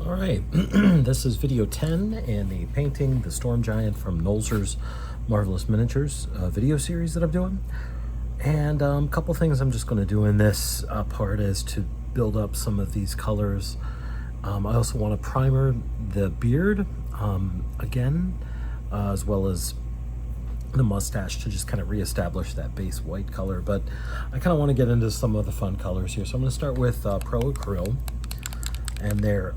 All right, this is video 10 in the painting the storm giant from Nolzur's Marvelous Miniatures video series that I'm doing. And a couple things I'm just going to do in this part is to build up some of these colors. I also want to primer the beard again, as well as the mustache to just kind of reestablish that base white color. But I kind of want to get into some of the fun colors here. So I'm going to start with Pro Acryl and their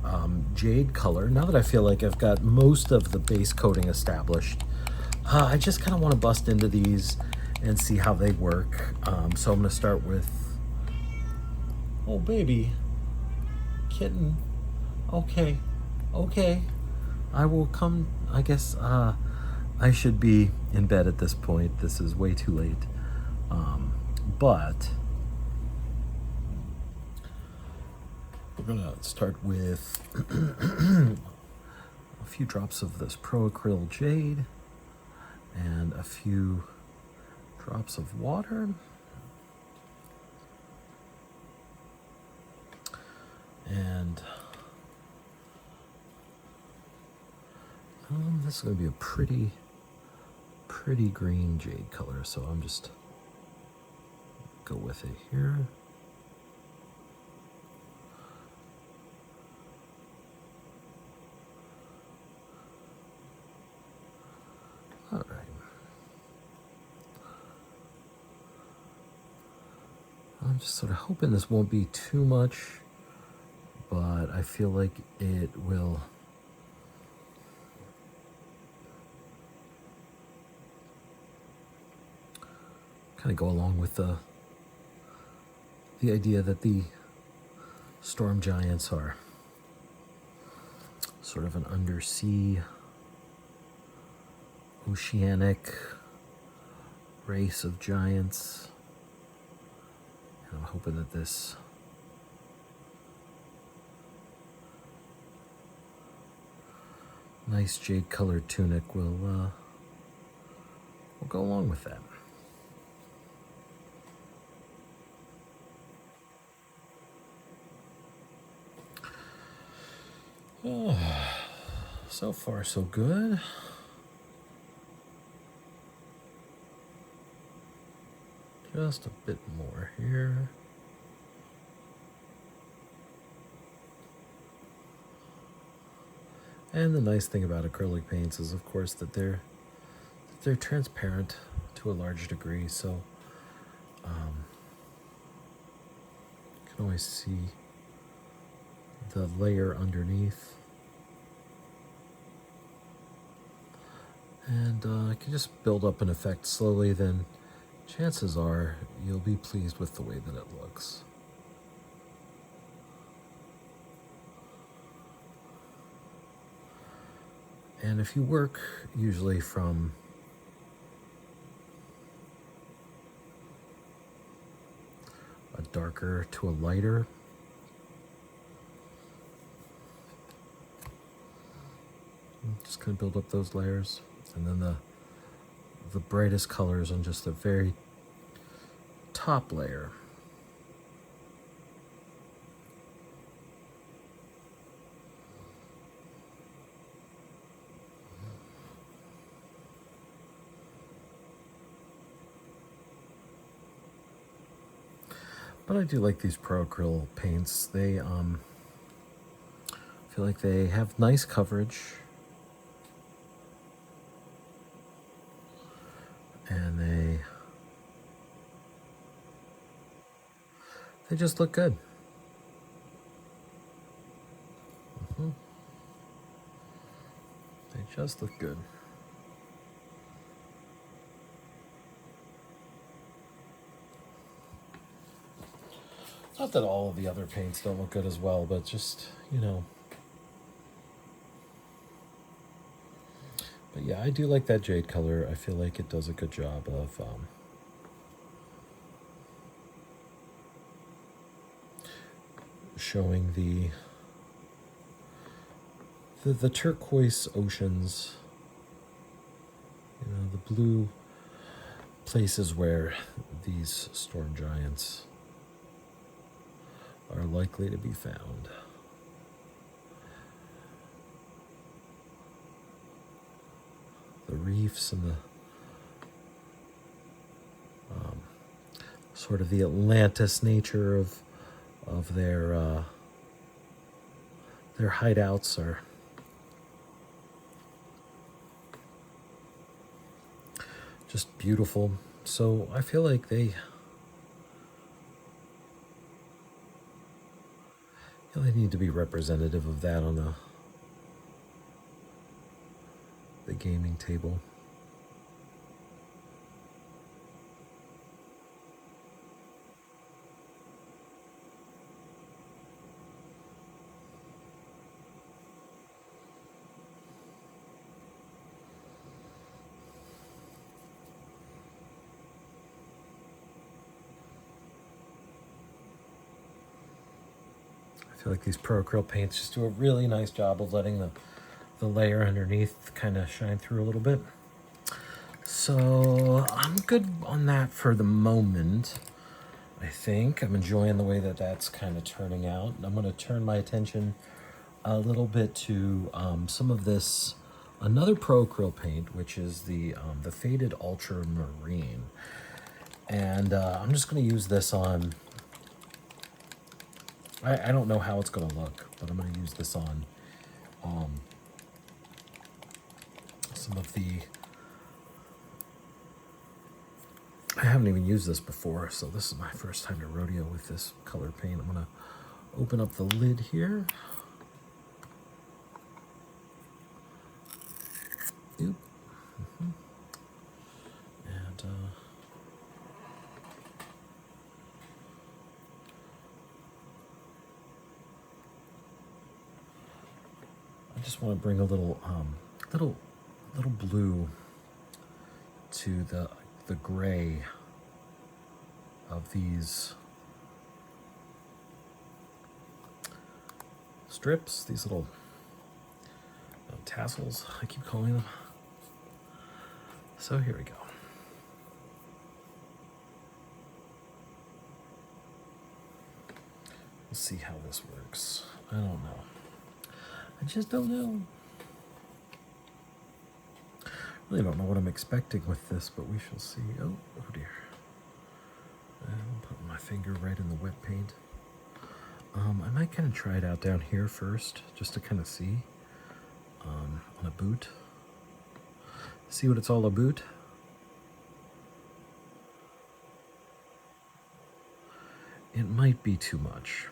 jade color. Now that I feel like I've got most of the base coating established, I just kind of want to bust into these and see how they work. So I'm going to start with, oh baby, kitten, okay, I will come. I guess I should be in bed at this point. This is way too late, but we're gonna start with a few drops of this Pro Acryl Jade and a few drops of water. And this is going to be a pretty green jade color, so I'm just go with it here. All right. I'm just sort of hoping this won't be too much, but I feel like it will kind of go along with the idea that the storm giants are sort of an undersea oceanic race of giants. And I'm hoping that this nice jade colored tunic will go along with that. Oh, so far so good. Just a bit more here. And the nice thing about acrylic paints is, of course, that they're transparent to a large degree, so you can always see the layer underneath. And I can just build up an effect slowly, then chances are you'll be pleased with the way that it looks. And if you work usually from a darker to a lighter, I'm just going to build up those layers, and then the brightest colors on just the very top layer. But I do like these Pro Acryl paints. They feel like they have nice coverage, and they just look good. They just look good. Not that all of the other paints don't look good as well, but just, you know. But yeah, I do like that jade color. I feel like it does a good job of showing the turquoise oceans, you know, the blue places where these storm giants are likely to be found. reefs and the sort of the Atlantis nature of their hideouts are just beautiful. So I feel like they need to be representative of that on the gaming table. I feel like these Pro Acrylic paints just do a really nice job of letting the layer underneath kind of shine through a little bit. So I'm good on that for the moment. I think I'm enjoying the way that that's kind of turning out. I'm going to turn my attention a little bit to some of this, another Pro Acrylic paint, which is the Faded Ultramarine. And I'm just going to use this on, I don't know how it's going to look, but I'm going to use this on some of the, I haven't even used this before, so this is my first time to rodeo with this color paint. I'm going to open up the lid here. Oop. And I just want to bring a little little blue to the gray of these strips, these little tassels, I keep calling them. So here we go. We'll see how this works. I don't know. I just don't know. Really don't know what I'm expecting with this, but we shall see. Oh dear. I'm putting my finger right in the wet paint. I might kind of try it out down here first, just to kind of see on a boot. See what it's all about. It might be too much.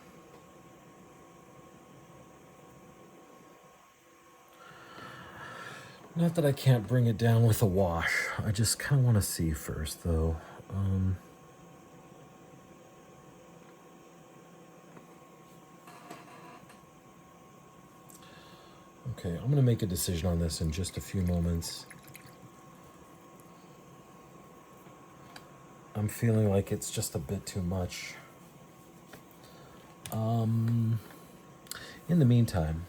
Not that I can't bring it down with a wash. I just kind of want to see first, though. Okay, I'm going to make a decision on this in just a few moments. I'm feeling like it's just a bit too much. In the meantime,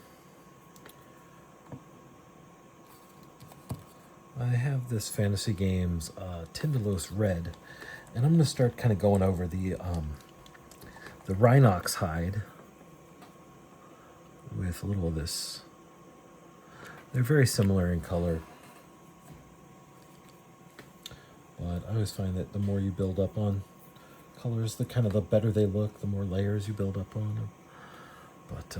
I have this Fantasy Games Tindalos Red, and I'm going to start kind of going over the Rhinox hide with a little of this. They're very similar in color, but I always find that the more you build up on colors, the better they look, the more layers you build up on them. But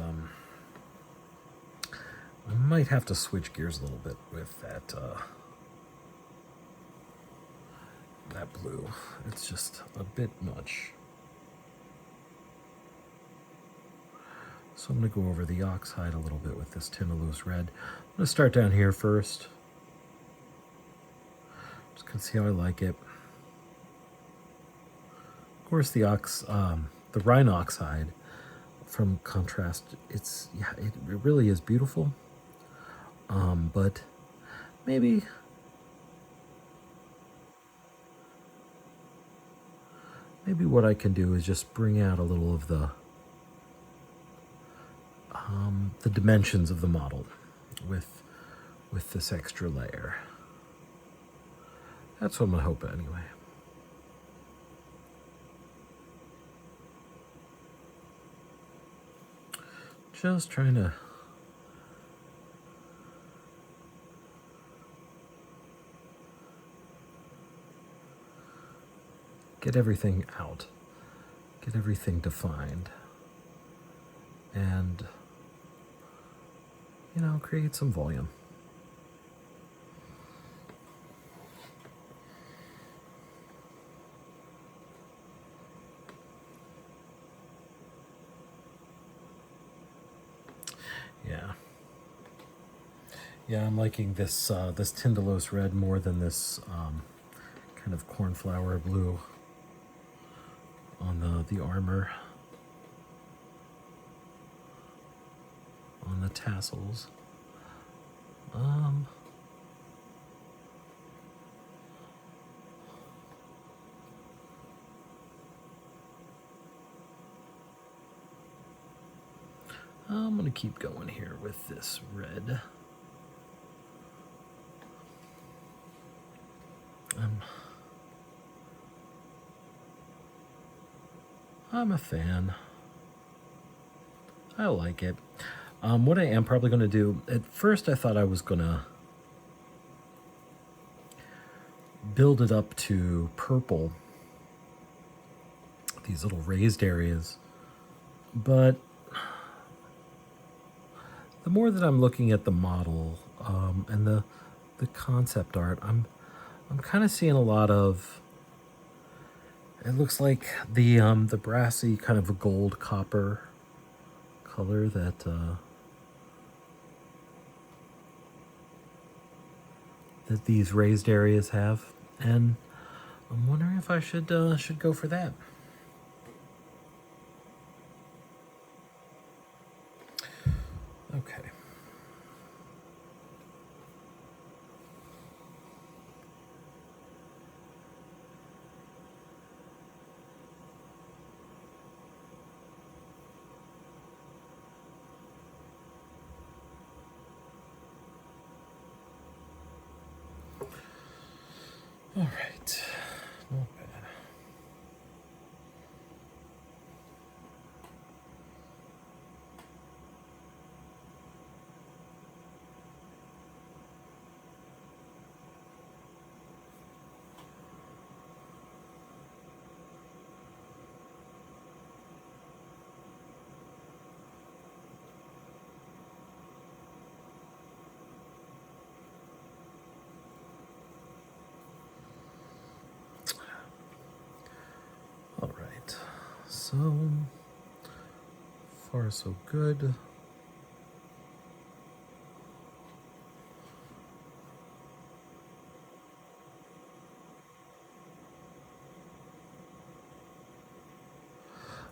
I might have to switch gears a little bit with that that blue. It's just a bit much. So I'm going to go over the oxide a little bit with this Tindalos Red. I'm going to start down here first. Just going to see how I like it. Of course, the Rhinox hide, from contrast, it really is beautiful. But maybe what I can do is just bring out a little of the dimensions of the model with this extra layer. That's what I'm gonna hope anyway. Just trying to get everything out, get everything defined, and, you know, create some volume. Yeah. Yeah, I'm liking this this Tindalos red more than this kind of cornflower blue on the armor, on the tassels. I'm going to keep going here with this red. I'm a fan. I like it. What I am probably going to do, at first I thought I was going to build it up to purple, these little raised areas. But the more that I'm looking at the model and the concept art, I'm kind of seeing a lot of, it looks like the brassy kind of a gold copper color that that these raised areas have, and I'm wondering if I should go for that. Okay. All right. Not bad. All right. So far, so good.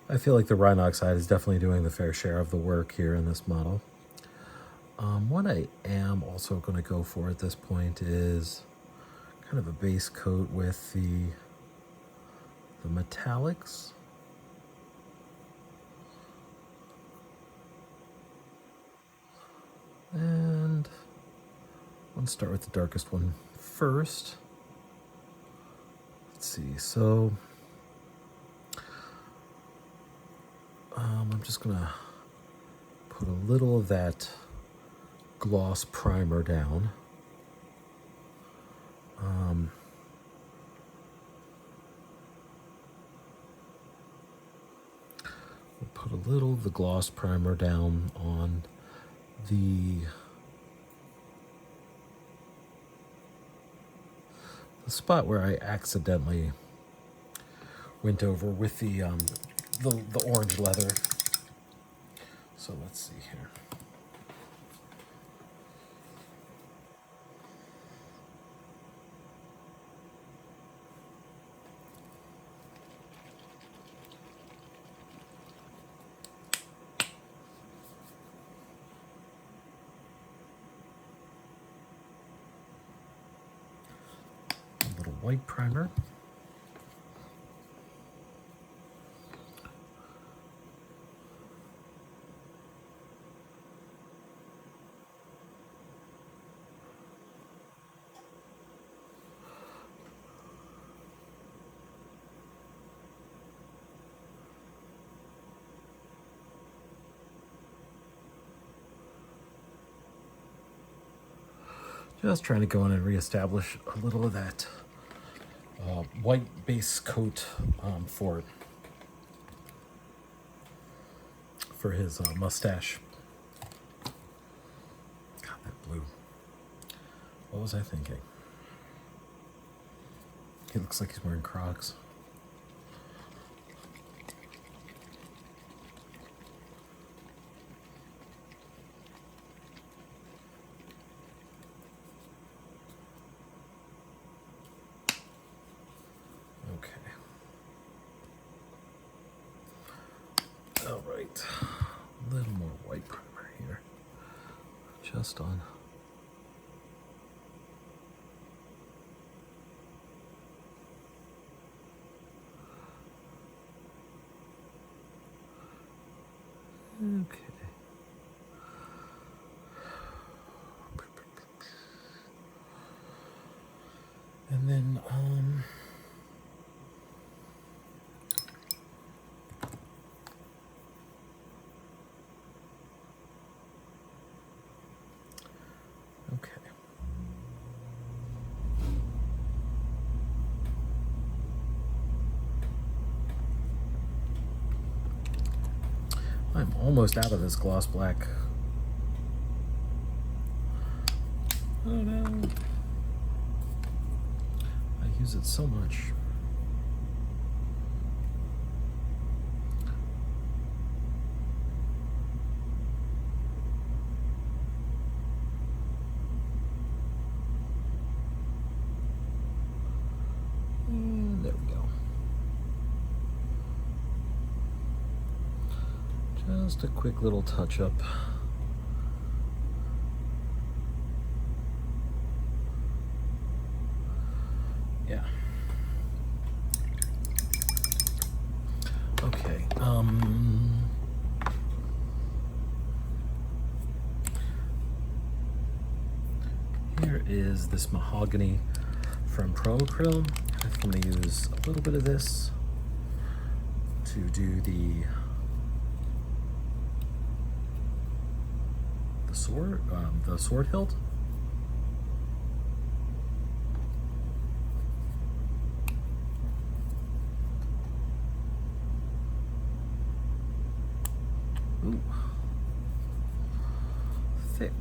I feel like the Rhine oxide is definitely doing the fair share of the work here in this model. What I am also going to go for at this point is kind of a base coat with the metallics. And let's start with the darkest one first. Let's see, so I'm just gonna put a little of that gloss primer down. We'll put a little of the gloss primer down on the spot where I accidentally went over with the orange leather. So let's see here. A little white primer. Just trying to go in and reestablish a little of that white base coat for his mustache. God, that blue. What was I thinking? He looks like he's wearing Crocs. Okay. All right. A little more white primer here. Just on. Okay. And then, okay. I'm almost out of this gloss black. Oh no. I use it so much. And there we go. Just a quick little touch up. Yeah. Okay. Here is this mahogany from Pro Acryl. I think I'm going to use a little bit of this to do the sword hilt. Ooh, thick.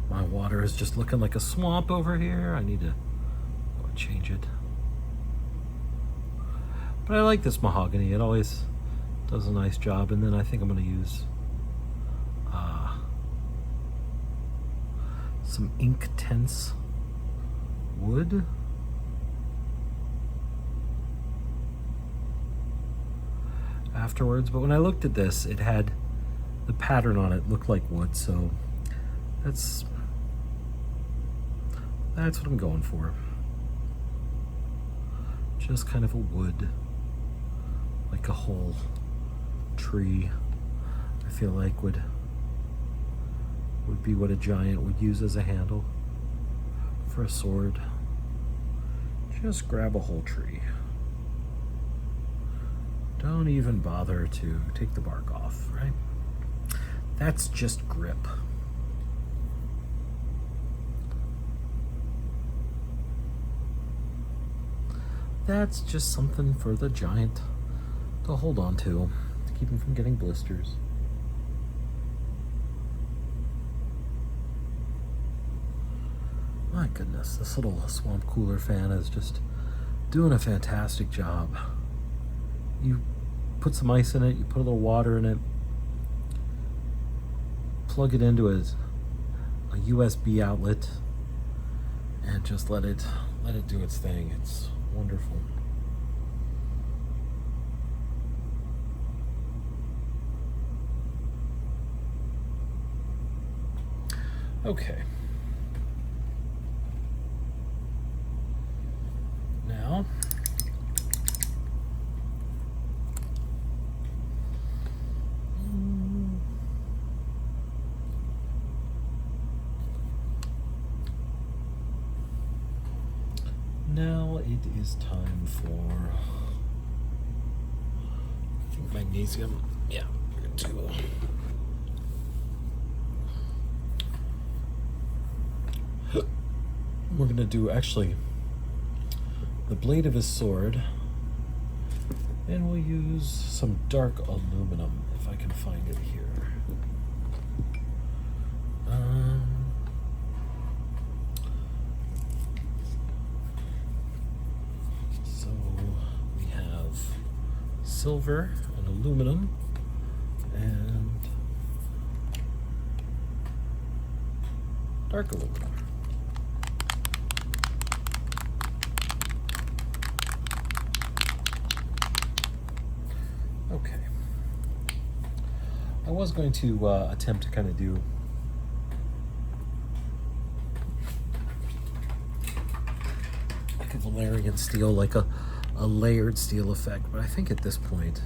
My water is just looking like a swamp over here. I need to change it. But I like this mahogany. It always does a nice job. And then I think I'm going to use some ink tense wood. Afterwards, but when I looked at this, it had the pattern on it looked like wood, so that's what I'm going for. Just kind of a wood, like a whole tree. I feel like would be what a giant would use as a handle for a sword. Just grab a whole tree. Don't even bother to take the bark off, right? That's just grip. That's just something for the giant to hold on to keep him from getting blisters. My goodness, this little swamp cooler fan is just doing a fantastic job. You put some ice in it, you put a little water in it, plug it into a USB outlet, and just let it do its thing. It's wonderful. Okay. Now, it is time for magnesium. Yeah, we're going to we're going to do actually the blade of his sword, and we'll use some dark aluminum if I can find it here. So we have silver and aluminum and dark aluminum. Okay. I was going to attempt to kind of do like a Valerian steel, like a layered steel effect, but I think at this point